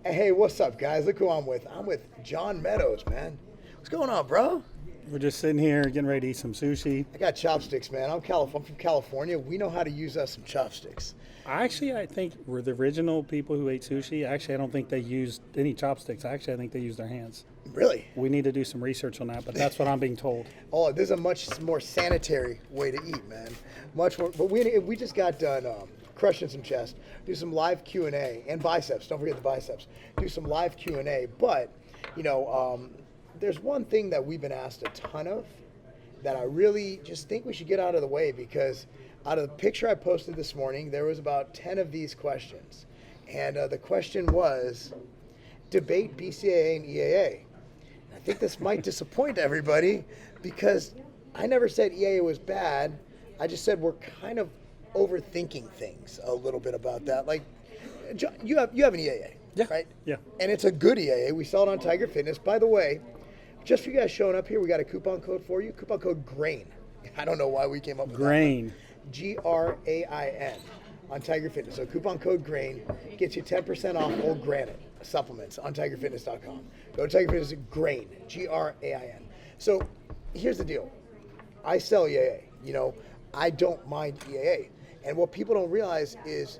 Hey, what's up, guys? Look who I'm with. I'm with John Meadows, man. What's going on, bro? We're just sitting here getting ready to eat some sushi. I got chopsticks, man. I'm from California. We know how to use some chopsticks. I think we're the original people who ate sushi. Actually, I don't think they used any chopsticks. Actually, I think they used their hands. Really? We need to do some research on that, but that's what I'm being told. Oh, there's a much more sanitary way to eat, man. Much more. But we just got done crushing some chest. Do some live Q&A and biceps. Don't forget the biceps. Do some live Q&A. But, there's one thing that we've been asked a ton of that I really just think we should get out of the way, because out of the picture I posted this morning, there was about 10 of these questions. And the question was, debate BCAA and EAA. And I think this might disappoint everybody, because I never said EAA was bad. I just said we're kind of overthinking things a little bit about that. Like, you have an EAA, yeah, right? Yeah. And it's a good EAA. We saw it on Tiger Fitness. By the way, just for you guys showing up here, we got a coupon code for you. Coupon code GRAIN. I don't know why we came up with GRAIN. that. GRAIN on Tiger Fitness. So coupon code GRAIN gets you 10% off old granite supplements on tigerfitness.com. Go to Tiger Fitness, GRAIN, GRAIN. So here's the deal. I sell EAA. I don't mind EAA. And what people don't realize is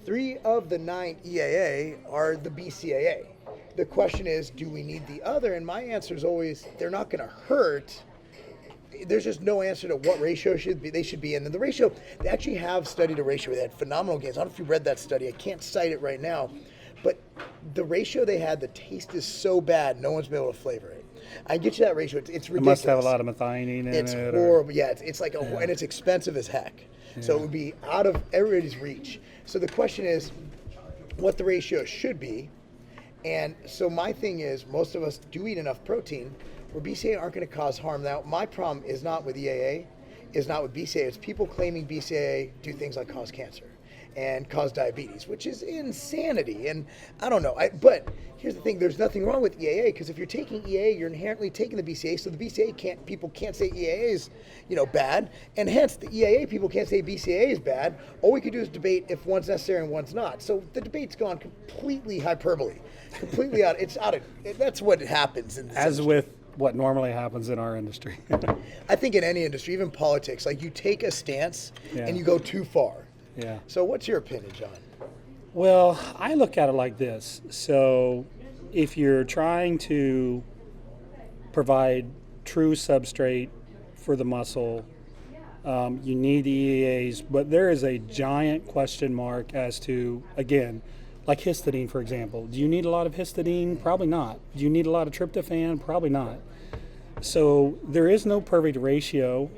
3 of the 9 EAA are the BCAA. The question is, do we need the other? And my answer is always, they're not going to hurt. There's just no answer to what ratio they should be in. And the ratio, they actually have studied a ratio. They had phenomenal gains. I don't know if you read that study. I can't cite it right now. But the ratio they had, the taste is so bad, no one's been able to flavor it. I get you that ratio. It's ridiculous. It must have a lot of methionine in it. It's horrible. Yeah, it's like, and it's expensive as heck. Yeah. So it would be out of everybody's reach. So the question is what the ratio should be. And so my thing is, most of us do eat enough protein where BCAA aren't going to cause harm. Now, my problem is not with EAA, is not with BCAA. It's people claiming BCAA do things like cause cancer and cause diabetes, which is insanity. And I don't know. But here's the thing. There's nothing wrong with EAA, because if you're taking EAA, you're inherently taking the BCAA. So the BCAA people can't say EAA is, bad. And hence, the EAA people can't say BCAA is bad. All we could do is debate if one's necessary and one's not. So the debate's gone completely hyperbole. Completely out. It's out of. That's what happens in this As industry. with what normally happens in our industry. I think in any industry, even politics, like you take a stance and you go too far. Yeah. So what's your opinion, John? Well, I look at it like this. So if you're trying to provide true substrate for the muscle, you need the EAAs, but there is a giant question mark as to, again, like histidine, for example. Do you need a lot of histidine? Probably not. Do you need a lot of tryptophan? Probably not. So there is no perfect ratio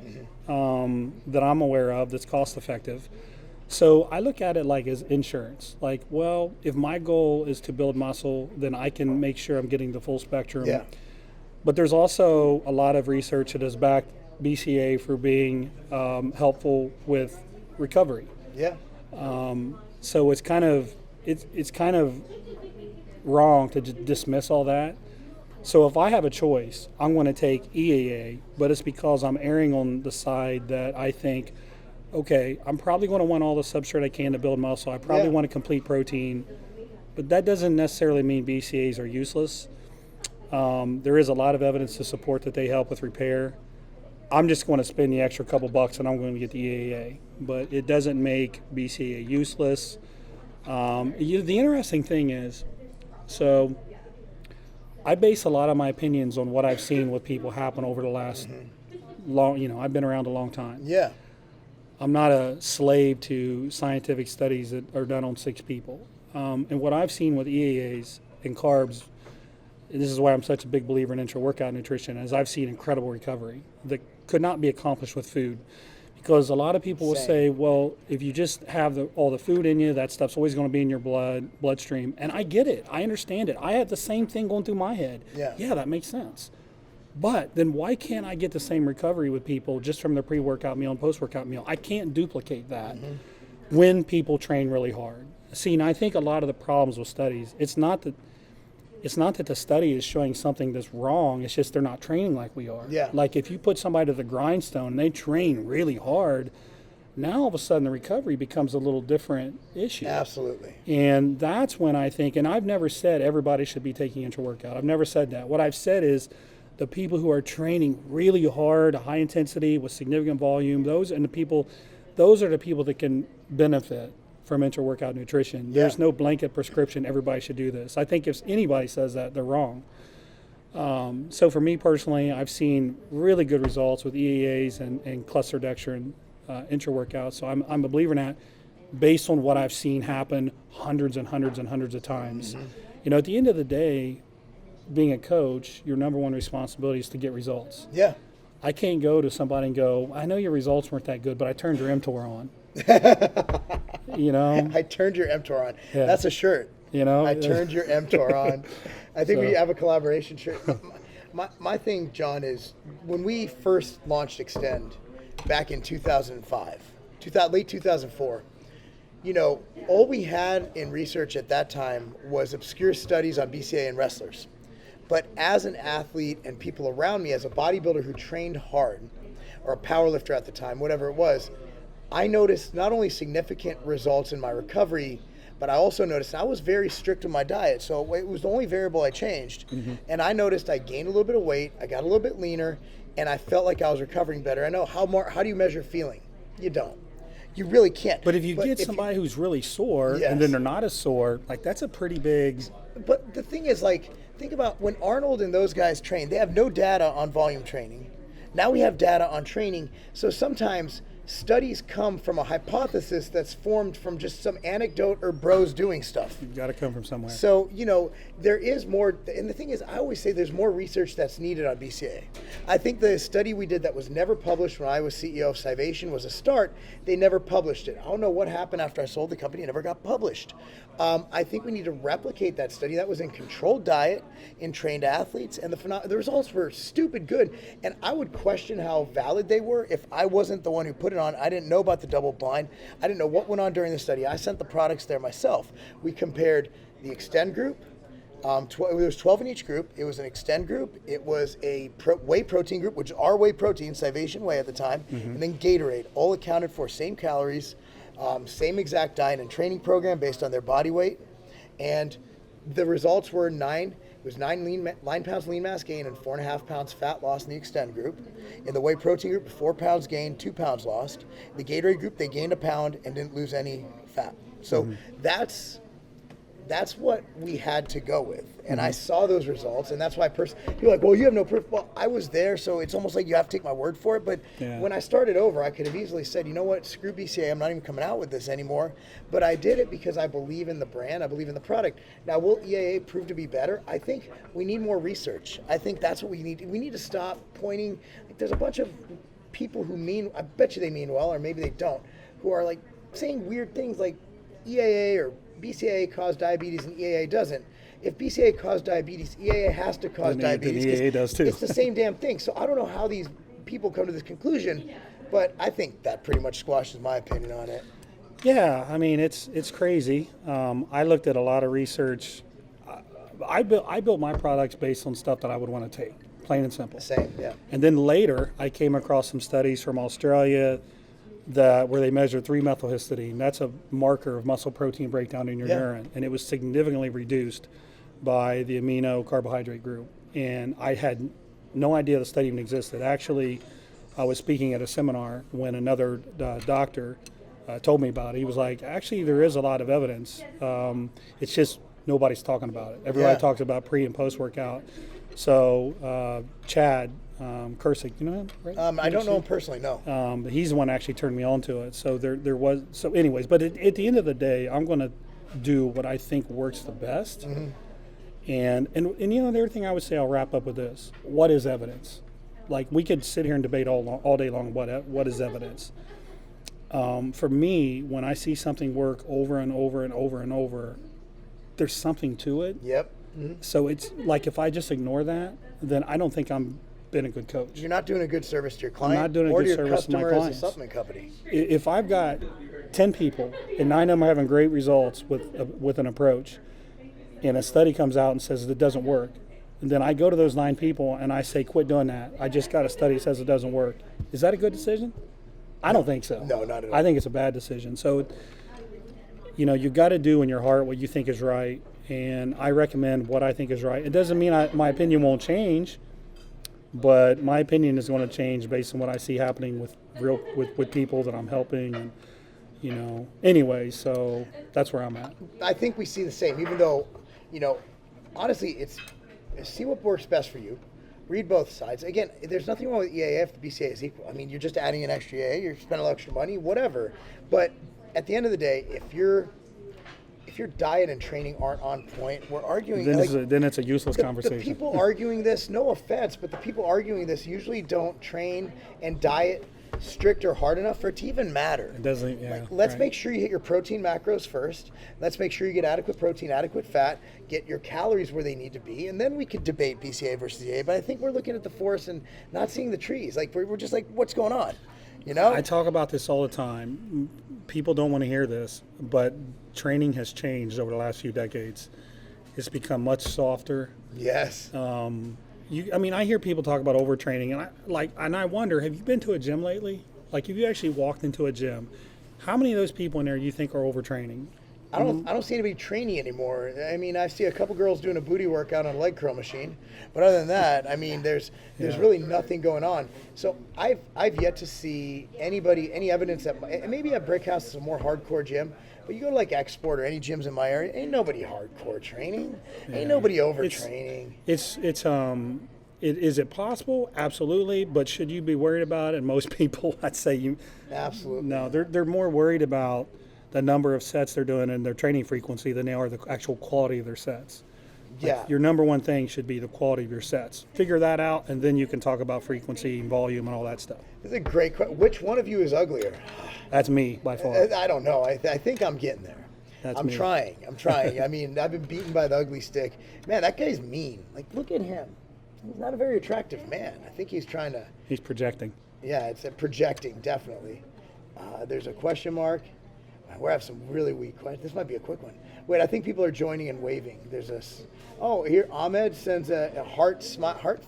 that I'm aware of that's cost effective. So I look at it like as insurance. Like, well, if my goal is to build muscle, then I can make sure I'm getting the full spectrum. Yeah. But there's also a lot of research that has backed BCAA for being helpful with recovery. Yeah. So it's kind of wrong to dismiss all that. So if I have a choice, I'm going to take EAA, but it's because I'm erring on the side that I think, okay, I'm probably going to want all the substrate I can to build muscle. I probably want a complete protein, but that doesn't necessarily mean BCAAs are useless. There is a lot of evidence to support that they help with repair. I'm just going to spend the extra couple bucks and I'm going to get the EAA, but it doesn't make BCAA useless. The interesting thing is, so I base a lot of my opinions on what I've seen with people happen over the last I've been around a long time. Yeah. I'm not a slave to scientific studies that are done on 6 people. And what I've seen with EAAs and carbs, and this is why I'm such a big believer in intra-workout nutrition, is I've seen incredible recovery that could not be accomplished with food. Because a lot of people will say, well, if you just have all the food in you, that stuff's always going to be in your bloodstream. And I get it. I understand it. I had the same thing going through my head. Yeah, that makes sense. But then why can't I get the same recovery with people just from their pre-workout meal and post-workout meal? I can't duplicate that when people train really hard. See, and I think a lot of the problems with studies, it's not that the study is showing something that's wrong. It's just they're not training like we are. Yeah. Like if you put somebody to the grindstone and they train really hard, Now all of a sudden the recovery becomes a little different issue. Absolutely. And that's when I think, and I've never said everybody should be taking intra-workout. I've never said that. What I've said is the people who are training really hard, high intensity with significant volume, those are the people that can benefit from intra-workout nutrition. Yeah. There's no blanket prescription, everybody should do this. I think if anybody says that, they're wrong. So for me personally, I've seen really good results with EAAs and cluster dextrin intra-workouts. So I'm a believer in that based on what I've seen happen hundreds and hundreds and hundreds of times. Mm-hmm. You know, at the end of the day, being a coach, your number one responsibility is to get results. Yeah. I can't go to somebody and go, I know your results weren't that good, but I turned your mTOR on. You know? I turned your mTOR on. Yeah. That's a shirt. You know? I turned your mTOR on. I think So- we have a collaboration shirt. My thing, John, is when we first launched Extend back in 2005, late 2004, you know, all we had in research at that time was obscure studies on BCAA and wrestlers. But as an athlete and people around me, as a bodybuilder who trained hard, or a power lifter at the time, whatever it was, I noticed not only significant results in my recovery, but I also noticed I was very strict with my diet. So it was the only variable I changed. Mm-hmm. And I noticed I gained a little bit of weight, I got a little bit leaner, and I felt like I was recovering better. I know how do you measure feeling? You don't. You really can't. But if you get somebody who's really sore Yes. and then they're not as sore, like that's a pretty big. But the thing is, like, think about when Arnold and those guys train, they have no data on volume training. Now we have data on training. So sometimes studies come from a hypothesis that's formed from just some anecdote or bros doing stuff. You've got to come from somewhere. So, you know, there is more, and the thing is, I always say there's more research that's needed on BCAA. I think the study we did that was never published when I was CEO of Scivation was a start. They never published it. I don't know what happened after I sold the company. It never got published. I think we need to replicate that study. That was in controlled diet, in trained athletes, and the results were stupid good. And I would question how valid they were if I wasn't the one who put it on. I didn't know about the double blind. I didn't know what went on during the study. I sent the products there myself. We compared the Extend group. There was 12 in each group. It was an Extend group. It was a whey protein group, which are whey protein, Scivation Whey at the time, and then Gatorade, all accounted for same calories, same exact diet and training program based on their body weight. And the results were 9 pounds lean mass gain and 4.5 pounds fat loss in the Extend group. In the whey protein group, 4 pounds gained, 2 pounds lost. The Gatorade group, they gained 1 pound and didn't lose any fat. So that's what we had to go with. And I saw those results, and that's why people are like, well, you have no proof. Well, I was there, so it's almost like you have to take my word for it. But when I started over, I could have easily said, you know what, screw BCAA, I'm not even coming out with this anymore. But I did it because I believe in the brand, I believe in the product. Now, will EAA prove to be better? I think we need more research. I think that's what we need. We need to stop pointing. Like, there's a bunch of people who I bet you they mean well, or maybe they don't, who are like saying weird things like EAA or BCAA caused diabetes and EAA doesn't. If BCAA caused diabetes, EAA has to cause diabetes. Then EAA does too. It's the same damn thing. So I don't know how these people come to this conclusion, but I think that pretty much squashes my opinion on it. Yeah, I mean it's crazy. I looked at a lot of research. I built my products based on stuff that I would want to take, plain and simple. Same, yeah. And then later, I came across some studies from Australia where they measured 3-methylhistidine. That's a marker of muscle protein breakdown in your urine, and it was significantly reduced by the amino carbohydrate group. And I had no idea the study even existed. Actually, I was speaking at a seminar when another doctor told me about it. He was like, actually, there is a lot of evidence. It's just nobody's talking about it. Everybody talks about pre and post workout. So Chad Kursick, you know him, right? I don't know him personally, no. But he's the one that actually turned me on to it. So there was, so anyways, but at the end of the day, I'm going to do what I think works the best. Mm-hmm. And you know, the other thing I would say, I'll wrap up with this. What is evidence? Like, we could sit here and debate all day long what is evidence. For me, when I see something work over and over and over and over, there's something to it. Yep. Mm-hmm. So it's like, if I just ignore that, then I don't think I'm been a good coach. You're not doing a good service to your client. I'm not doing a good service to my or to your customer as a clients. supplement company. If I've got 10 people and 9 of them are having great results with an approach, and a study comes out and says it doesn't work, and then I go to those 9 people and I say, quit doing that. I just got a study that says it doesn't work. Is that a good decision? I don't think so. No, not at all. I think it's a bad decision. So, you got to do in your heart what you think is right, and I recommend what I think is right. It doesn't mean my opinion won't change, but my opinion is going to change based on what I see happening with people that I'm helping, and Anyway, so that's where I'm at. I think we see the same, even though, honestly, it's see what works best for you. Read both sides. Again, there's nothing wrong with EAA if the BCAA is equal. I mean, you're just adding an extra EAA, you're spending a little extra money, whatever. But at the end of the day, if your diet and training aren't on point, we're arguing. Then it's a useless conversation. The people arguing this, no offense, but the people arguing this usually don't train and diet strict or hard enough for it to even matter. It doesn't, yeah. Let's make sure you hit your protein macros first. Let's make sure you get adequate protein, adequate fat, get your calories where they need to be, and then we could debate BCAA versus EAA. But I think we're looking at the forest and not seeing the trees. Like we're just like, what's going on? I talk about this all the time. People don't want to hear this, but training has changed over the last few decades. It's become much softer. Yes. I hear people talk about overtraining, and I wonder, have you been to a gym lately? Like, if you actually walked into a gym, how many of those people in there you think are overtraining? I don't see anybody training anymore. I mean, I see a couple girls doing a booty workout on a leg curl machine, but other than that, I mean, there's really nothing going on. So I've yet to see any evidence that maybe at Brick House is a more hardcore gym, but you go to like Export or any gyms in my area, ain't nobody hardcore training, ain't nobody overtraining. Is it possible? Absolutely, but should you be worried about it? And most people, I'd say you. Absolutely. No, they're more worried about the number of sets they're doing and their training frequency than they are the actual quality of their sets. Yeah. Your number one thing should be the quality of your sets. Figure that out, and then you can talk about frequency and volume and all that stuff. It's a great question. Which one of you is uglier? That's me, by far. I don't know. I think I'm getting there. I'm trying. I mean, I've been beaten by the ugly stick. Man, that guy's mean. Like, look at him. He's not a very attractive man. I think he's trying to... He's projecting. Yeah, it's projecting, definitely. There's a question mark. We have some really weak questions. This might be a quick one. Wait, I think people are joining and waving. There's here Ahmed sends a heart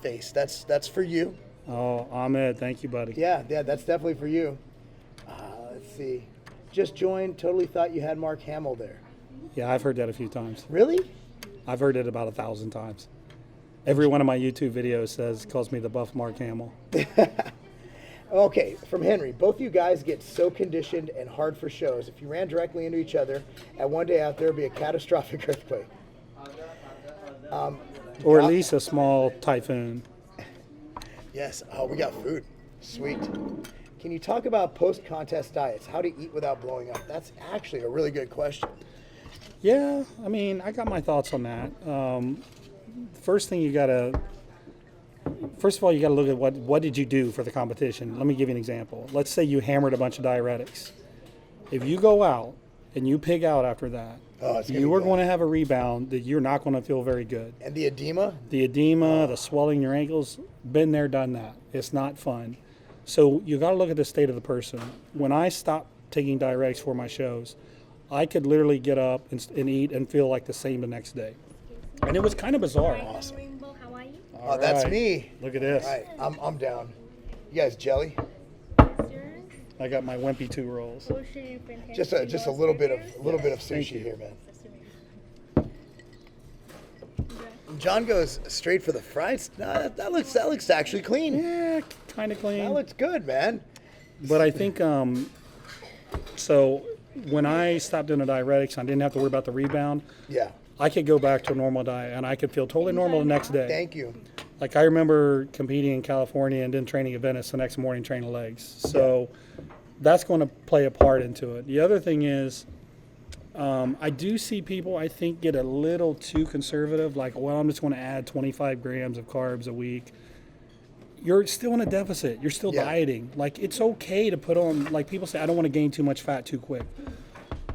face. That's for you. Oh, Ahmed, thank you, buddy. Yeah, that's definitely for you. Let's see. Just joined. Totally thought you had Mark Hamill there. Yeah, I've heard that a few times. Really? I've heard it about 1,000 times. Every one of my YouTube videos calls me the buff Mark Hamill. Okay, from Henry. Both you guys get so conditioned and hard for shows. If you ran directly into each other, at one day out there would be a catastrophic earthquake. Or at least a small typhoon. Yes. Oh, we got food. Sweet. Can you talk about post-contest diets? How to eat without blowing up? That's actually a really good question. Yeah, I mean, I got my thoughts on that. First of all, you got to look at what did you do for the competition. Let me give you an example. Let's say you hammered a bunch of diuretics. If you go out and you pig out after that, you are going to have a rebound that you're not going to feel very good. And the edema? The swelling in your ankles, been there, done that. It's not fun. So you got to look at the state of the person. When I stopped taking diuretics for my shows, I could literally get up and eat and feel like the same the next day. And it was kind of bizarre. Awesome. Rainbow, how are you? Oh, that's me. Look at this. All right, I'm down. You guys jelly? I got my Wimpy 2 rolls. Just a little bit of sushi here, man. John goes straight for the fries. No, that looks actually clean. Yeah, kind of clean. That looks good, man. But I think so when I stopped doing the diuretics, I didn't have to worry about the rebound. Yeah. I could go back to a normal diet, and I could feel totally normal the next day. Thank you. Like, I remember competing in California and then training at Venice the next morning, training legs. So that's going to play a part into it. The other thing is, I do see people, I think, get a little too conservative. Like, well, I'm just going to add 25 grams of carbs a week. You're still in a deficit. You're still dieting. Like, it's okay to put on, like people say, I don't want to gain too much fat too quick.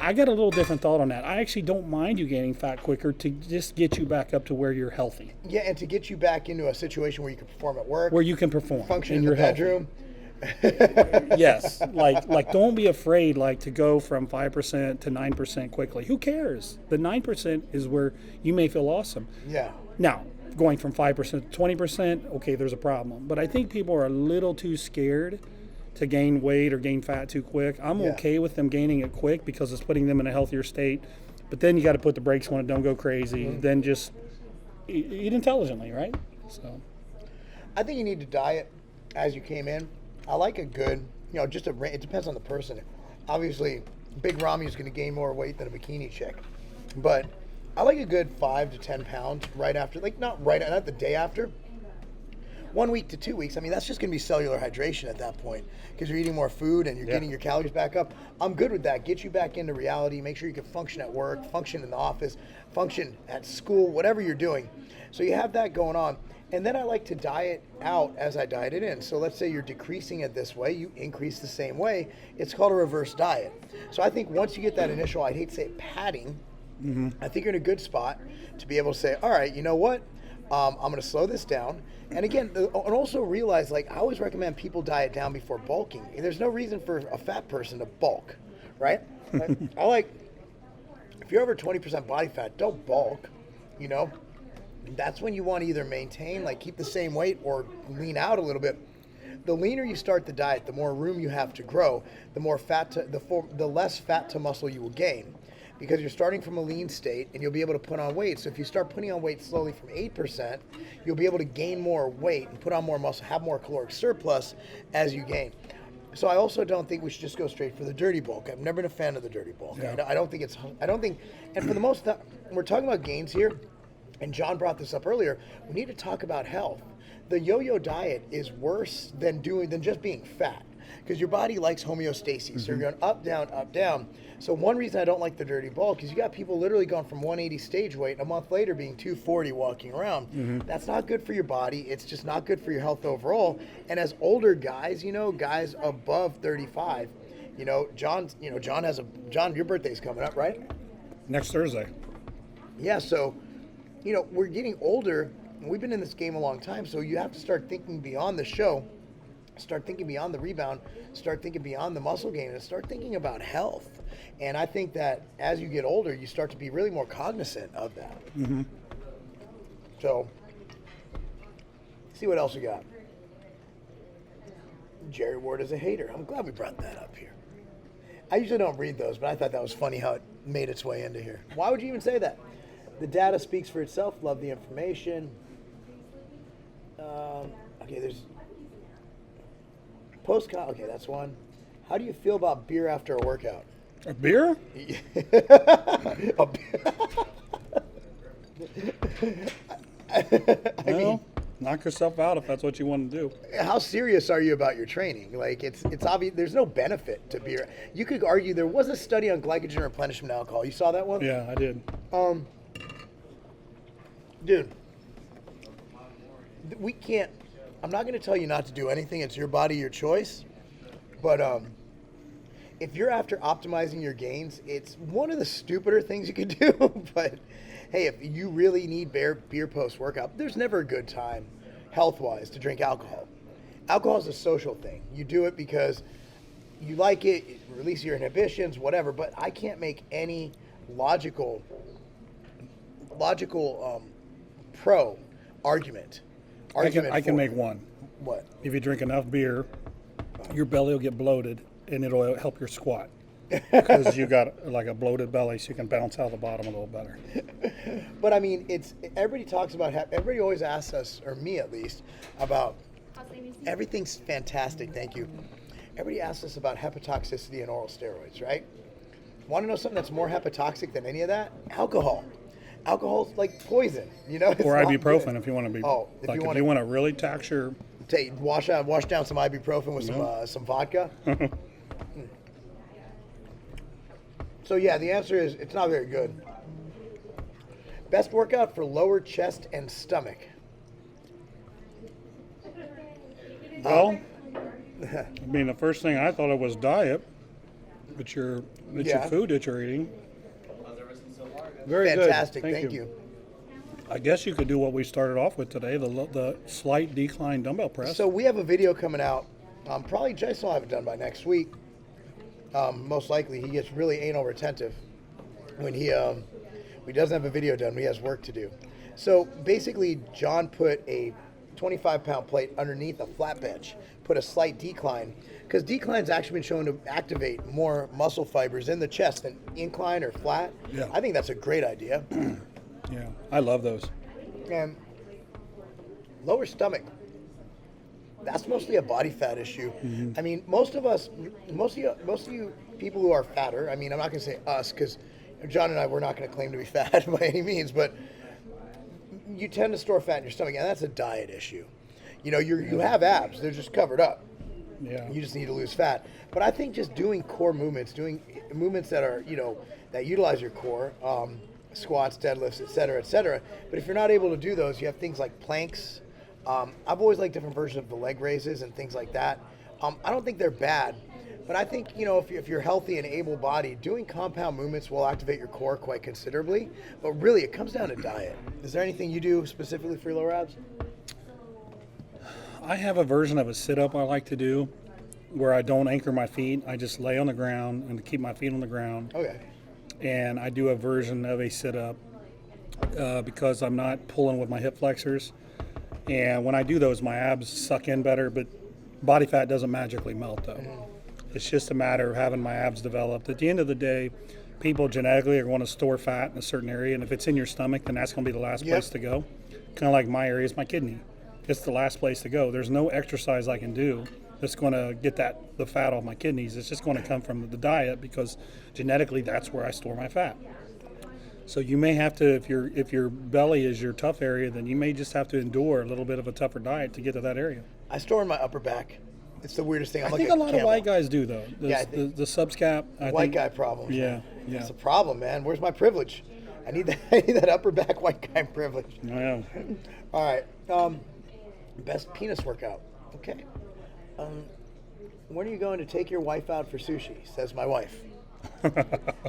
I got a little different thought on that. I actually don't mind you gaining fat quicker to just get you back up to where you're healthy. Yeah, and to get you back into a situation where you can perform at work. Where you can perform. Function in your bedroom. Yes. Like don't be afraid to go from 5% to 9% quickly. Who cares? The 9% is where you may feel awesome. Yeah. Now, going from 5% to 20%, okay, there's a problem. But I think people are a little too scared to gain weight or gain fat too quick. I'm okay with them gaining it quick because it's putting them in a healthier state. But then you got to put the brakes on it. Don't go crazy. Then just eat intelligently, right? So, I think you need to diet as you came in. I like a good, it depends on the person. Obviously, Big Ramy is going to gain more weight than a bikini chick. But I like a good 5 to 10 pounds right after, not the day after. 1 week to 2 weeks. I mean, that's just going to be cellular hydration at that point because you're eating more food and you're getting your calories back up. I'm good with that. Get you back into reality. Make sure you can function at work, function in the office, function at school, whatever you're doing. So you have that going on. And then I like to diet out as I diet it in. So let's say you're decreasing it this way, you increase the same way. It's called a reverse diet. So I think once you get that initial, I'd hate to say it, padding, I think you're in a good spot to be able to say, all right, you know what? I'm going to slow this down. And again, and also realize, I always recommend people diet down before bulking. There's no reason for a fat person to bulk, right? If you're over 20% body fat, don't bulk, That's when you want to either maintain, keep the same weight or lean out a little bit. The leaner you start the diet, the more room you have to grow, the more the less fat to muscle you will gain. Because you're starting from a lean state and you'll be able to put on weight. So if you start putting on weight slowly from 8%, you'll be able to gain more weight and put on more muscle, have more caloric surplus as you gain. So I also don't think we should just go straight for the dirty bulk. I've never been a fan of the dirty bulk. Yeah. I don't think, and for the most, we're talking about gains here, and John brought this up earlier, we need to talk about health. The yo-yo diet is worse than just being fat. Because your body likes homeostasis. So you're going up, down, up, down. So one reason I don't like the dirty bulk is you got people literally going from 180 stage weight and a month later being 240 walking around. That's not good for your body. It's just not good for your health overall. And as older guys, guys above 35, John, your birthday's coming up, right? Next Thursday. Yeah, so, we're getting older. And we've been in this game a long time, so you have to start thinking beyond the show. Start thinking beyond the rebound, start thinking beyond the muscle gain, and start thinking about health. And I think that as you get older, you start to be really more cognizant of that. So, see what else we got. Jerry Ward is a hater. I'm glad we brought that up here. I usually don't read those, but I thought that was funny how it made its way into here. Why would you even say that? The data speaks for itself. Love the information. Okay, there's... Okay, that's one. How do you feel about beer after a workout? A beer? A beer. Knock yourself out if that's what you want to do. How serious are you about your training? It's obvious. There's no benefit to beer. You could argue there was a study on glycogen replenishment alcohol. You saw that one? Yeah, I did. Dude, we can't. I'm not going to tell you not to do anything. It's your body, your choice. But if you're after optimizing your gains, it's one of the stupider things you could do. But hey, if you really need beer post-workout, there's never a good time, health-wise, to drink alcohol. Alcohol is a social thing. You do it because you like it, it releases your inhibitions, whatever. But I can't make any logical pro argument. I can make one. What? If you drink enough beer, your belly will get bloated, and it'll help your squat. Because you got a bloated belly, so you can bounce out the bottom a little better. But I mean, everybody talks about, everybody always asks us, or me at least, about everything's fantastic, thank you. Everybody asks us about hepatotoxicity and oral steroids, right? Want to know something that's more hepatotoxic than any of that? Alcohol. Alcohol's like poison, Or ibuprofen if you want to be. Oh, if you want to really tax your. Wash down some ibuprofen with some vodka. So yeah, the answer is it's not very good. Best workout for lower chest and stomach. Well, the first thing I thought of was diet. It's your food that you're eating. Very fantastic. Good. Thank you. I guess you could do what we started off with today, the slight decline dumbbell press. So we have a video coming out. Probably Jason will have it done by next week. Most likely, he gets really anal retentive when he doesn't have a video done. He has work to do. So basically, John put a 25-pound plate underneath a flat bench, put a slight decline, because decline's actually been shown to activate more muscle fibers in the chest than incline or flat. Yeah. I think that's a great idea. Yeah, I love those. And lower stomach, that's mostly a body fat issue. Mm-hmm. I mean, most of you people who are fatter, I mean, I'm not going to say us, because John and I, we're not going to claim to be fat by any means, but you tend to store fat in your stomach, and that's a diet issue. You know, you have abs, they're just covered up. Yeah. You just need to lose fat. But I think just doing core movements, doing movements that are, that utilize your core, squats, deadlifts, et cetera. But if you're not able to do those, you have things like planks. I've always liked different versions of the leg raises and things like that. I don't think they're bad, but I think, if you're healthy and able-bodied, doing compound movements will activate your core quite considerably. But really, it comes down to diet. Is there anything you do specifically for your lower abs? I have a version of a sit-up I like to do where I don't anchor my feet. I just lay on the ground and keep my feet on the ground. Okay. And I do a version of a sit-up because I'm not pulling with my hip flexors. And when I do those, my abs suck in better, but body fat doesn't magically melt, though. It's just a matter of having my abs developed. At the end of the day, people genetically are going to store fat in a certain area, and if it's in your stomach, then that's going to be the last place to go. Kind of like my area is my kidney. It's the last place to go. There's no exercise I can do that's going to get the fat off my kidneys. It's just going to come from the diet because genetically that's where I store my fat. So you may have to, if your belly is your tough area, then you may just have to endure a little bit of a tougher diet to get to that area. I store in my upper back. It's the weirdest thing. I think a lot of white guys do, though. The subscap. White guy problem. Yeah. It's a problem, man. Where's my privilege? I need that upper back white guy privilege. I know. All right. Best penis workout. Okay. When are you going to take your wife out for sushi? Says my wife.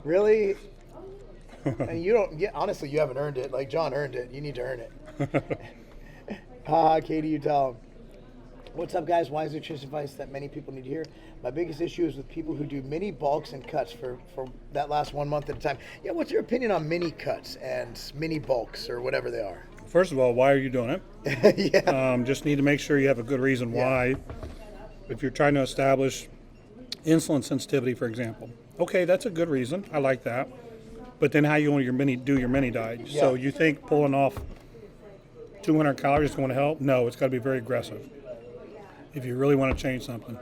Really? And you don't. Yeah, honestly, you haven't earned it. Like John earned it. You need to earn it. Katie, you tell him. What's up, guys? Wise nutrition advice that many people need to hear. My biggest issue is with people who do mini bulks and cuts for that last 1 month at a time. Yeah, what's your opinion on mini cuts and mini bulks or whatever they are? First of all, why are you doing it? Yeah. Just need to make sure you have a good reason why. If you're trying to establish insulin sensitivity, for example. Okay, that's a good reason. I like that. But then how you want do your mini diet? Yeah. So you think pulling off 200 calories is going to help? No, it's got to be very aggressive. If you really want to change something.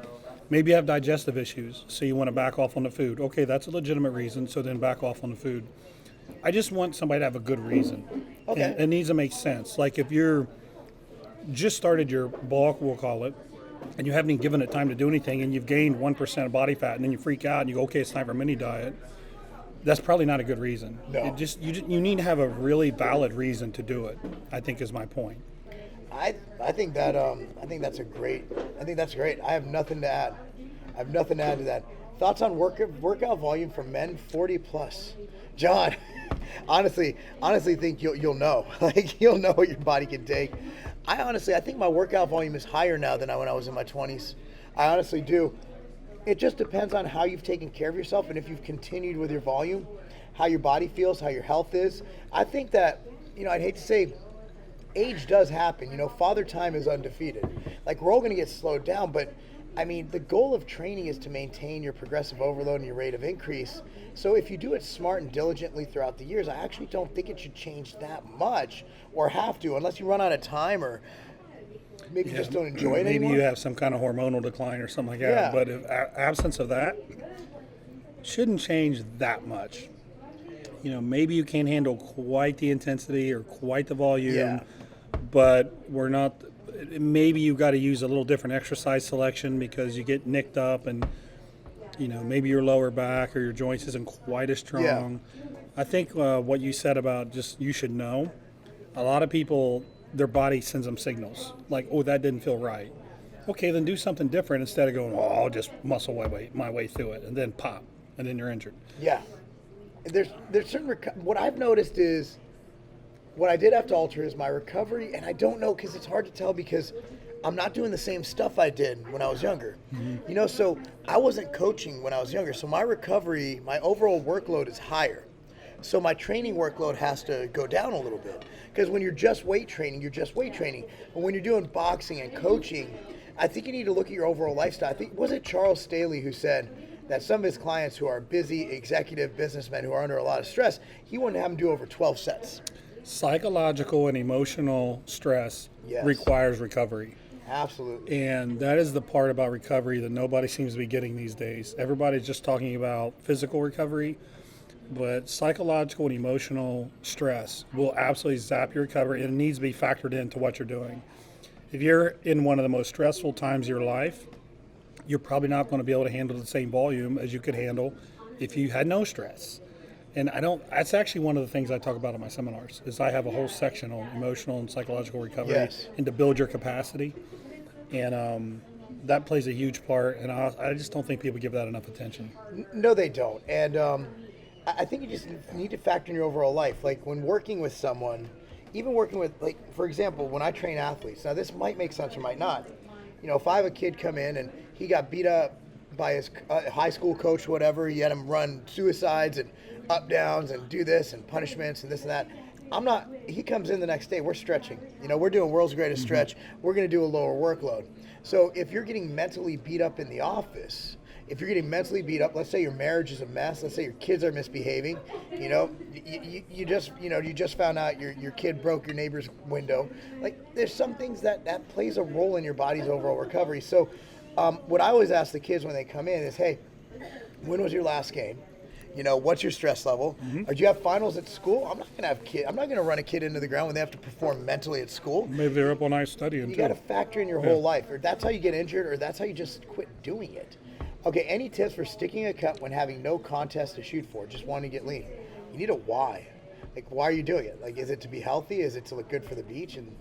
Maybe you have digestive issues, so you want to back off on the food. Okay, that's a legitimate reason, so then back off on the food. I just want somebody to have a good reason. Okay. And it needs to make sense. Like if you're just started your bulk, we'll call it, and you haven't even given it time to do anything, and you've gained 1% of body fat, and then you freak out and you go, okay, it's time for a mini diet. That's probably not a good reason. No. You need to have a really valid reason to do it, I think is my point. I think that's great. I have nothing to add. To that. Thoughts on workout volume for men 40 plus? John, honestly think you'll know. Like you'll know what your body can take. I think my workout volume is higher now than when I was in my 20s. I honestly do. It just depends on how you've taken care of yourself and if you've continued with your volume, how your body feels, how your health is. I think that, I'd hate to say age does happen. Father time is undefeated. Like we're all going to get slowed down, but I mean, the goal of training is to maintain your progressive overload and your rate of increase. So if you do it smart and diligently throughout the years, I actually don't think it should change that much or have to, unless you run out of time or maybe you just don't enjoy it anymore. Maybe you have some kind of hormonal decline or something like that. Yeah. But if absence of that, shouldn't change that much. Maybe you can't handle quite the intensity or quite the volume, but we're not. Maybe you've got to use a little different exercise selection because you get nicked up and, maybe your lower back or your joints isn't quite as strong. Yeah. I think what you said about just you should know, a lot of people, their body sends them signals like, oh, that didn't feel right. Okay, then do something different instead of going, oh, I'll just muscle my way through it and then pop and then you're injured. Yeah. There's certain what I've noticed is what I did have to alter is my recovery, and I don't know because it's hard to tell because I'm not doing the same stuff I did when I was younger. Mm-hmm. So I wasn't coaching when I was younger, so my recovery, my overall workload is higher. So my training workload has to go down a little bit. Because when you're just weight training, you're just weight training. But when you're doing boxing and coaching, I think you need to look at your overall lifestyle. I think, was it Charles Staley who said that some of his clients who are busy executive businessmen who are under a lot of stress, he wouldn't have them do over 12 sets. Psychological and emotional stress requires recovery. Absolutely. And that is the part about recovery that nobody seems to be getting these days. Everybody's just talking about physical recovery, but psychological and emotional stress will absolutely zap your recovery, and it needs to be factored into what you're doing. If you're in one of the most stressful times of your life, you're probably not going to be able to handle the same volume as you could handle if you had no stress. And that's actually one of the things I talk about in my seminars, is I have a whole section on emotional and psychological recovery and to build your capacity. And that plays a huge part, and I just don't think people give that enough attention. No, they don't. And I think you just need to factor in your overall life. Like when working with someone, even working with, like, for example, when I train athletes, now this might make sense or might not. You know, if I have a kid come in and he got beat up by his high school coach, whatever, he had him run suicides and up downs and do this and punishments and this and that. He comes in the next day, we're stretching. You know, we're doing world's greatest stretch. We're going to do a lower workload. So if you're getting mentally beat up in the office, if you're getting mentally beat up, let's say your marriage is a mess, let's say your kids are misbehaving, you know, you just found out your kid broke your neighbor's window. Like, there's some things that plays a role in your body's overall recovery. So what I always ask the kids when they come in is, hey, when was your last game? You know, what's your stress level? Or do you have finals at school? I'm not going to run a kid into the ground when they have to perform mentally at school. Maybe they're up all night studying. You got to factor in your whole life, or that's how you get injured, or that's how you just quit doing it. Okay, any tips for sticking a cut when having no contest to shoot for, just wanting to get lean? You need a why. Like, why are you doing it? Like, is it to be healthy? Is it to look good for the beach? And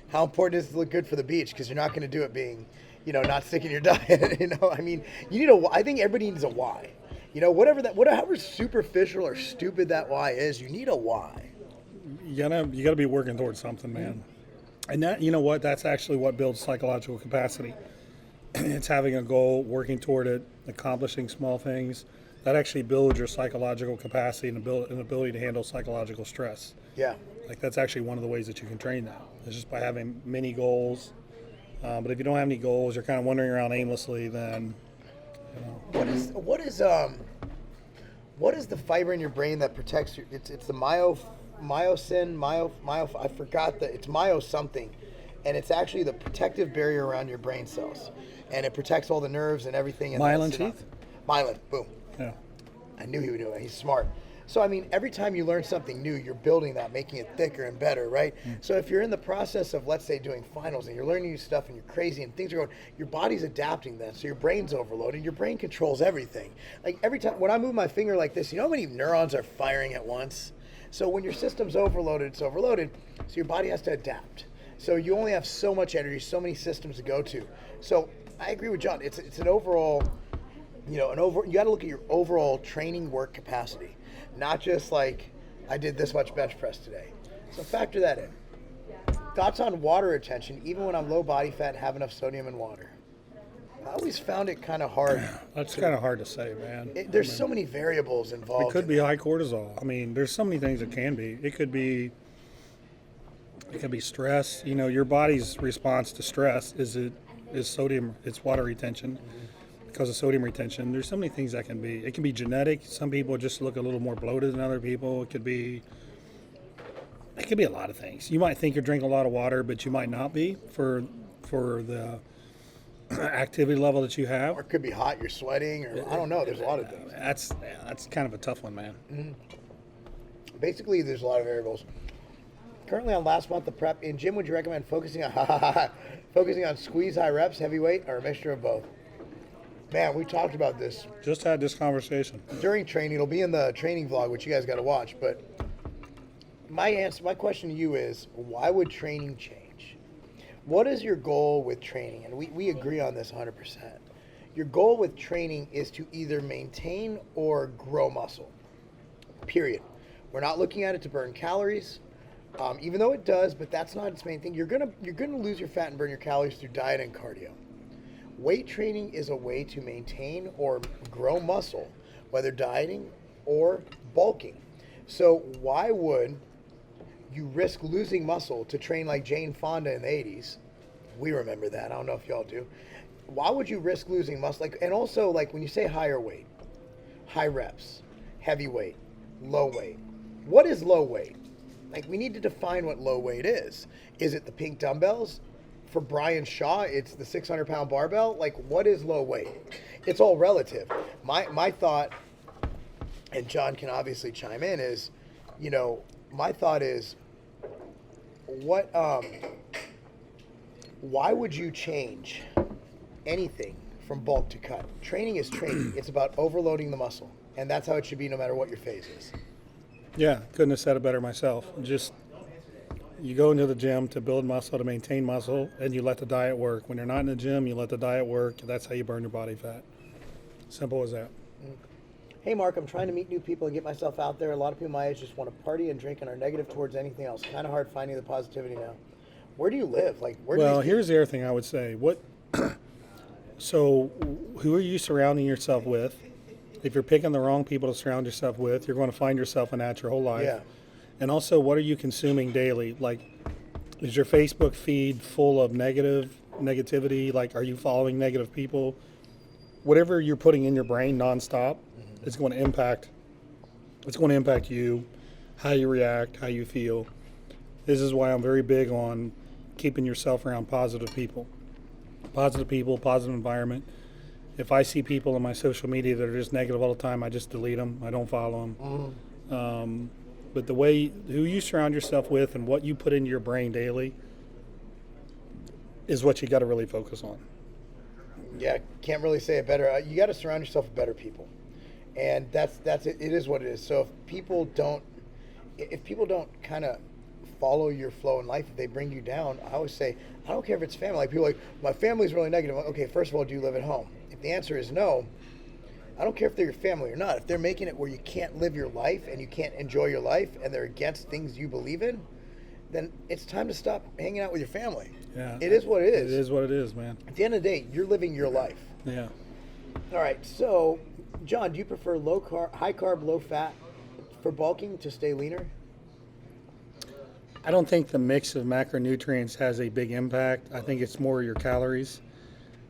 how important is it to look good for the beach? Because you're not going to do it being, you know, not sticking your diet. You know, I mean, you need I think everybody needs a why. You know, whatever superficial or stupid that why is, you need a why. You gotta be working towards something, man. And that, you know what, that's actually what builds psychological capacity. It's having a goal, working toward it, accomplishing small things. That actually builds your psychological capacity and an ability to handle psychological stress. Yeah. Like, that's actually one of the ways that you can train that. It's just by having many goals. But if you don't have any goals, you're kind of wandering around aimlessly, then, you know. What is the fiber in your brain that protects your, it's the I forgot it's myo something. And it's actually the protective barrier around your brain cells. And it protects all the nerves and everything. And Myelin sheath? Myelin, boom. Yeah. I knew he would do it. He's smart. So, I mean, every time you learn something new, you're building that, making it thicker and better, right? So if you're in the process of, let's say, doing finals and you're learning new stuff and you're crazy and things are going, your body's adapting then. So your brain's overloaded. Your brain controls everything. Like, every time, when I move my finger like this, you know how many neurons are firing at once? So when your system's overloaded, it's overloaded. So your body has to adapt. So you only have so much energy, so many systems to go to. So I agree with John. It's an overall, you got to look at your overall training work capacity, not just like I did this much bench press today. So factor that in. Thoughts on water retention, even when I'm low body fat and have enough sodium in water. I always found it kind of hard. That's kind of hard to say, man. There's so many variables involved. It could be high cortisol. I mean, there's so many things it can be. It could be stress. You know, your body's response to stress is sodium, it's water retention because of sodium retention. There's so many things that can be. It can be genetic. Some people just look a little more bloated than other people. It could be a lot of things. You might think you're drinking a lot of water, but you might not be for the activity level that you have. Or it could be hot, you're sweating, or I don't know. There's a lot of things. That's kind of a tough one, man. Mm-hmm. Basically, there's a lot of variables. Currently on last month of prep, in gym, would you recommend focusing on squeeze high reps, heavyweight, or a mixture of both? Man, we talked about this. Just had this conversation. During training, it'll be in the training vlog, which you guys got to watch. But my question to you is, why would training change? What is your goal with training? And we agree on this 100%. Your goal with training is to either maintain or grow muscle, period. We're not looking at it to burn calories. Even though it does, but that's not its main thing. You're gonna lose your fat and burn your calories through diet and cardio. Weight training is a way to maintain or grow muscle, whether dieting or bulking. So why would you risk losing muscle to train like Jane Fonda in the 80s? We remember that. I don't know if y'all do. Why would you risk losing muscle? Like, and also, like, when you say higher weight, high reps, heavy weight, low weight, what is low weight? Like, we need to define what low weight is. Is it the pink dumbbells? For Brian Shaw, it's the 600-pound barbell. Like, what is low weight? It's all relative. My thought, and John can obviously chime in, is, you know, my thought is, why would you change anything from bulk to cut? Training is training. It's about overloading the muscle, and that's how it should be no matter what your phase is. Yeah, couldn't have said it better myself. Just, you go into the gym to build muscle, to maintain muscle, and you let the diet work. When you're not in the gym, you let the diet work. That's how you burn your body fat. Simple as that. Hey, Mark, I'm trying to meet new people and get myself out there. A lot of people my age just want to party and drink and are negative towards anything else. Kind of hard finding the positivity now. Where do you live? Like, where? Well, here's the other thing I would say. So, who are you surrounding yourself with? If you're picking the wrong people to surround yourself with, you're going to find yourself in that your whole life. Yeah. And also, what are you consuming daily? Like, is your Facebook feed full of negativity? Like, are you following negative people? Whatever you're putting in your brain nonstop, it's going to impact. It's going to impact you, how you react, how you feel. This is why I'm very big on keeping yourself around positive people, positive environment. If I see people on my social media that are just negative all the time, I just delete them. I don't follow them. But who you surround yourself with and what you put into your brain daily is what you got to really focus on. Yeah, can't really say it better. You got to surround yourself with better people, and that's it. It is what it is. So if people don't kind of follow your flow in life, if they bring you down, I always say, I don't care if it's family. Like, people are like, my family's really negative. I'm like, okay, first of all, do you live at home? If the answer is no, I don't care if they're your family or not. If they're making it where you can't live your life and you can't enjoy your life and they're against things you believe in, then it's time to stop hanging out with your family. Yeah. It is what it is. It is what it is, man. At the end of the day, you're living your life. Yeah. All right, so, John, do you prefer high carb, low fat for bulking to stay leaner? I don't think the mix of macronutrients has a big impact. I think it's more your calories.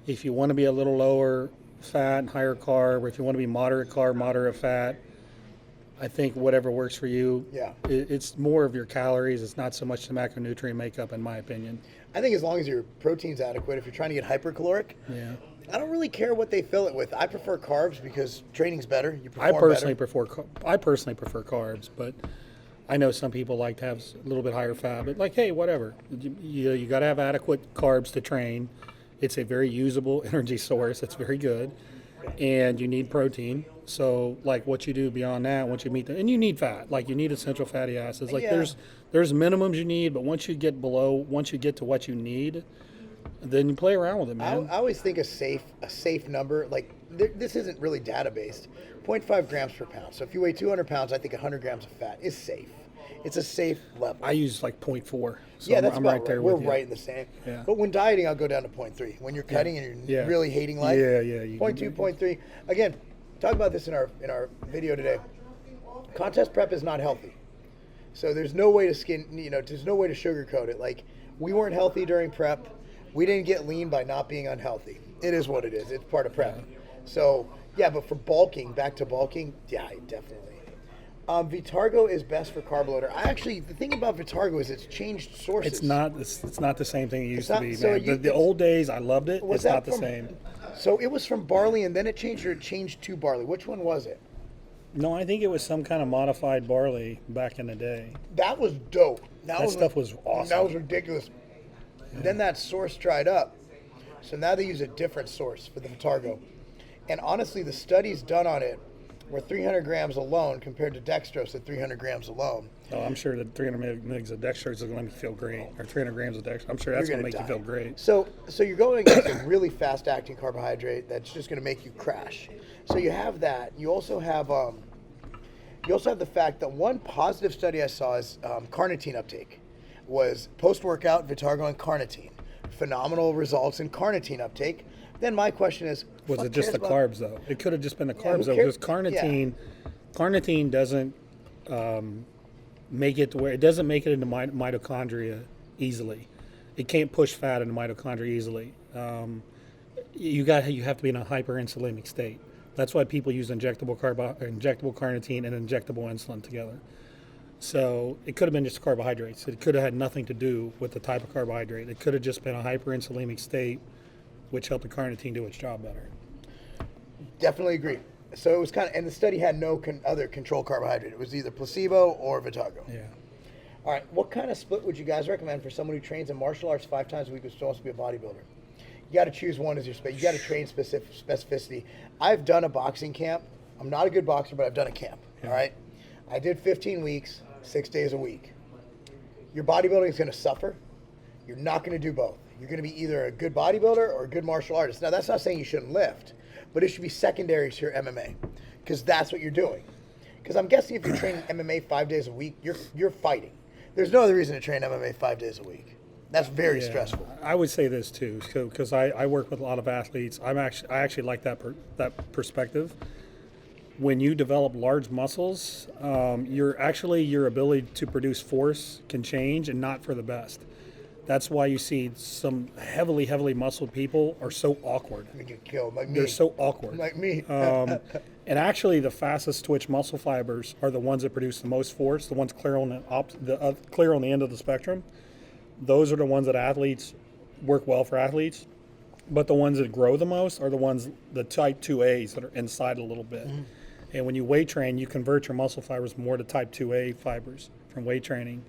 If you want to be a little lower fat and higher carb, or if you want to be moderate carb, moderate fat, I think whatever works for you. Yeah. It's more of your calories. It's not so much the macronutrient makeup, in my opinion. I think as long as your protein's adequate, if you're trying to get hypercaloric, Yeah. I don't really care what they fill it with. I prefer carbs because training's better. You I perform personally better. prefer carbs, but I know some people like to have a little bit higher fat. But like, hey, whatever. You got to have adequate carbs to train. It's a very usable energy source. It's very good, and you need protein. So, like, what you do beyond that, once you meet and you need fat. Like, you need essential fatty acids. Like, Yeah. there's minimums you need, but once you get to what you need, then you play around with it, man. I always think a safe number, like, this isn't really data-based, 0.5 grams per pound. So if you weigh 200 pounds, I think 100 grams of fat is safe. It's a safe level. I use like 0.4. So Yeah, that's I'm about right there We're with you. right in the same. Yeah. But when dieting, I'll go down to 0.3. When you're cutting and you're Yeah. really hating life, Yeah. 0.2, 0.3. Again, talk about this in our video today. Contest prep is not healthy. So there's no way to there's no way to sugarcoat it. Like, we weren't healthy during prep. We didn't get lean by not being unhealthy. It is what it is. It's part of prep. Yeah. So, yeah, but for bulking, back to bulking, yeah, definitely. Vitargo is best for carb loader. The thing about Vitargo is it's changed sources. It's not the same thing it used not- to be, so man. The old days, I loved it. Was It's that not the from- same. So it was from barley and then it changed, or it changed to barley. Which one was it? No, I think it was some kind of modified barley back in the day. That was dope. That stuff was awesome. That was ridiculous. Then that source dried up. So now they use a different source for the Vitargo. And honestly, the studies done on it were 300 grams alone compared to dextrose at 300 grams alone. Oh, I'm sure that 300 mg of dextrose is going to make you feel great, or 300 grams of dextrose. I'm sure that's You're going to gonna make you die. feel great. So you're going against a really fast-acting carbohydrate that's just going to make you crash. So you have that. You also have the fact that one positive study I saw is carnitine uptake. Was post-workout Vitargo and carnitine. Phenomenal results in carnitine uptake. Then my question is, Was fuck it just cares the about- carbs though? It could have just been the who carbs though, cares? because carnitine doesn't make it to where it doesn't make it into mitochondria easily. It can't push fat into mitochondria easily. You have to be in a hyperinsulinic state. That's why people use injectable carnitine and injectable insulin together. So it could have been just carbohydrates. It could have had nothing to do with the type of carbohydrate. It could have just been a hyperinsulinic state, which helped the carnitine do its job better. Definitely agree. So it was kind of, and the study had no other control carbohydrate. It was either placebo or Vitago. Yeah. All right, what kind of split would you guys recommend for someone who trains in martial arts 5 times a week who's supposed to be a bodybuilder? You got to choose one as your space. You got to train specificity. I've done a boxing camp. I'm not a good boxer, but I've done a camp. Yeah. All right, I did 15 weeks, 6 days a week. Your bodybuilding is going to suffer. You're not going to do both. You're going to be either a good bodybuilder or a good martial artist. Now, that's not saying you shouldn't lift, but it should be secondary to your MMA, because that's what you're doing. Because I'm guessing if you're training MMA 5 days a week, you're fighting. There's no other reason to train MMA 5 days a week. That's very stressful. I would say this too, because I work with a lot of athletes. I actually like that perspective. When you develop large muscles, your ability to produce force can change, and not for the best. That's why you see some heavily muscled people are so awkward. They get killed, like me. They're so awkward. Like me. And actually, the fastest twitch muscle fibers are the ones that produce the most force, the ones clear on the end of the spectrum. Those are the ones that athletes work well for athletes. But the ones that grow the most are the type 2As that are inside a little bit. Mm-hmm. And when you weight train, you convert your muscle fibers more to type 2A fibers from weight training.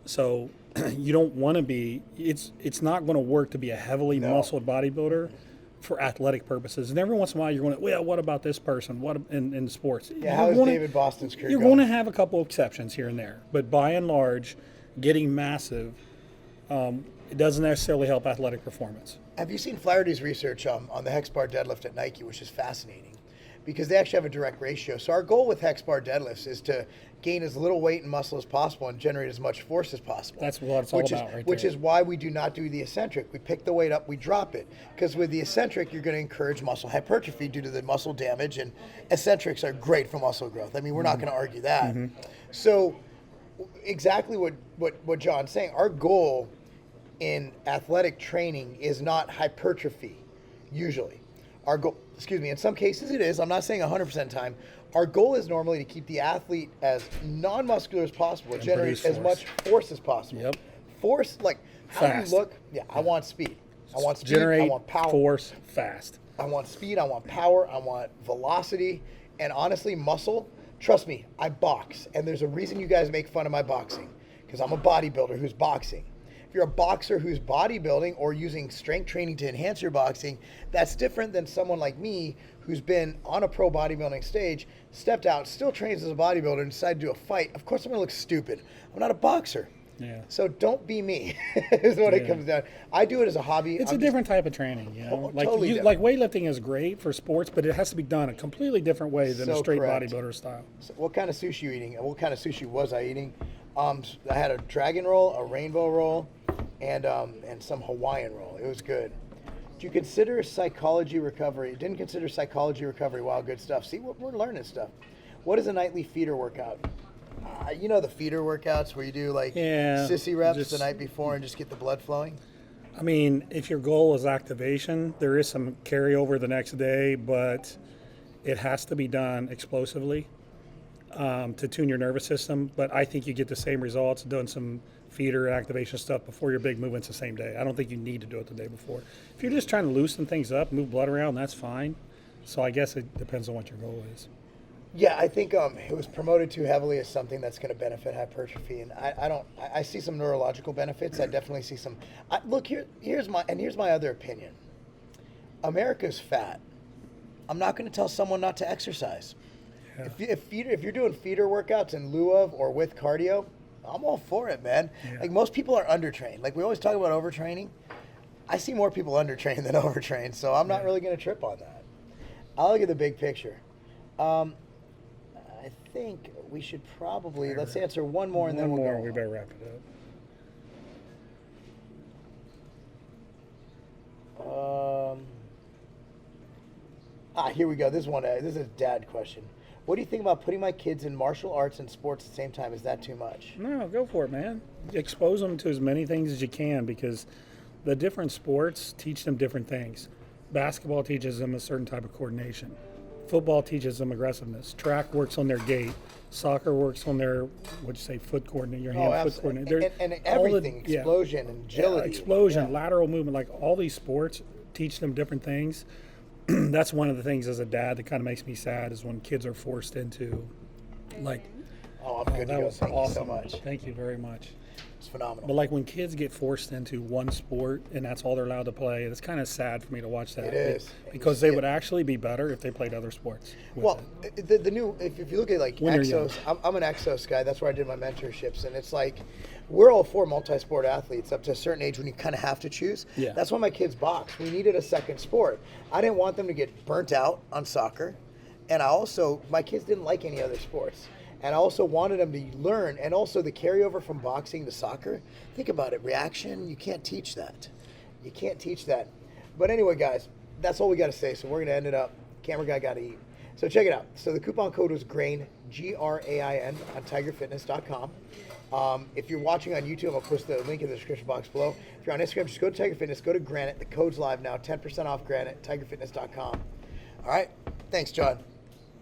So you don't want to be, it's not going to work to be a heavily muscled bodybuilder for athletic purposes. And every once in a while you're going to, well, what about this person? What in sports? Yeah, how is David Boston's career You're going to have a couple exceptions here and there. But by and large, getting massive, it doesn't necessarily help athletic performance. Have you seen Flaherty's research on the hex bar deadlift at Nike, which is fascinating, because they actually have a direct ratio. So our goal with hex bar deadlifts is to gain as little weight and muscle as possible and generate as much force as possible. That's what it's all about right there. Which is why we do not do the eccentric. We pick the weight up, we drop it. Because with the eccentric, you're going to encourage muscle hypertrophy due to the muscle damage, and eccentrics are great for muscle growth. I mean, we're not going to argue that. Mm-hmm. So exactly what John's saying, our goal in athletic training is not hypertrophy, usually. Our goal, in some cases it is, I'm not saying 100% of the time. Our goal is normally to keep the athlete as non-muscular as possible, and generate as much force as possible. Yep. Force, like how fast. you look, I want speed. I want speed, generate I want power. Force fast. I want speed, I want power, I want velocity, and honestly, muscle. Trust me, I box, and there's a reason you guys make fun of my boxing, because I'm a bodybuilder who's boxing. If you're a boxer who's bodybuilding or using strength training to enhance your boxing, that's different than someone like me who's been on a pro bodybuilding stage, stepped out, still trains as a bodybuilder, and decided to do a fight. Of course I'm going to look stupid. I'm not a boxer. Yeah. So don't be me, is what it comes down. I do it as a hobby. It's a different type of training, you know. Totally like weightlifting is great for sports, but it has to be done a completely different way than a straight bodybuilder style. So what kind of sushi are you eating? What kind of sushi was I eating? I had a dragon roll, a rainbow roll, and some Hawaiian roll. It was good. Do you consider psychology recovery? Didn't consider psychology recovery. Wow, good stuff. See, we're learning stuff. What is a nightly feeder workout? You know the feeder workouts where you do sissy reps the night before and just get the blood flowing? I mean, if your goal is activation, there is some carryover the next day, but it has to be done explosively to tune your nervous system. But I think you get the same results doing some feeder activation stuff before your big movements the same day. I don't think you need to do it the day before. If you're just trying to loosen things up, move blood around, that's fine. So I guess it depends on what your goal is. Yeah, I think it was promoted too heavily as something that's going to benefit hypertrophy, and I see some neurological benefits. I definitely see some. Look, here's my other opinion. America's fat. I'm not going to tell someone not to exercise. Yeah. If you're doing feeder workouts in lieu of or with cardio, I'm all for it, man. Yeah. Like most people are undertrained. Like we always talk about overtraining. I see more people undertrained than overtrained, so I'm not really going to trip on that. I'll look at the big picture. I think we should probably, let's answer one more and then we'll go. We better wrap it up. Here we go. This is a dad question. What do you think about putting my kids in martial arts and sports at the same time? Is that too much? No, go for it, man. Expose them to as many things as you can, because the different sports teach them different things. Basketball teaches them a certain type of coordination. Football teaches them aggressiveness. Track works on their gait. Soccer works on their, foot coordinate, your hand, foot coordinate. And everything, explosion and agility. Explosion, lateral movement, like all these sports teach them different things. That's one of the things as a dad that kind of makes me sad, is when kids are forced into, like, I'm good to that go. was Thank awesome. you so much. Thank you very much. It's phenomenal. But like when kids get forced into one sport and that's all they're allowed to play, it's kind of sad for me to watch that. It is. Because they would actually be better if they played other sports. Well, the new, if you look at like Exos, I'm an Exos guy. That's where I did my mentorships. And it's like, we're all for multi-sport athletes up to a certain age when you kind of have to choose. Yeah. That's why my kids box. We needed a second sport. I didn't want them to get burnt out on soccer. And my kids didn't like any other sports. And I also wanted them to learn, and also the carryover from boxing to soccer. Think about it, reaction, you can't teach that. You can't teach that. But anyway, guys, that's all we got to say. So we're going to end it up. Camera guy got to eat. So check it out. So the coupon code was GRAIN, GRAIN, on tigerfitness.com. If you're watching on YouTube, I'll post the link in the description box below. If you're on Instagram, just go to Tiger Fitness, go to Granite. The code's live now, 10% off Granite, tigerfitness.com. All right. Thanks, John.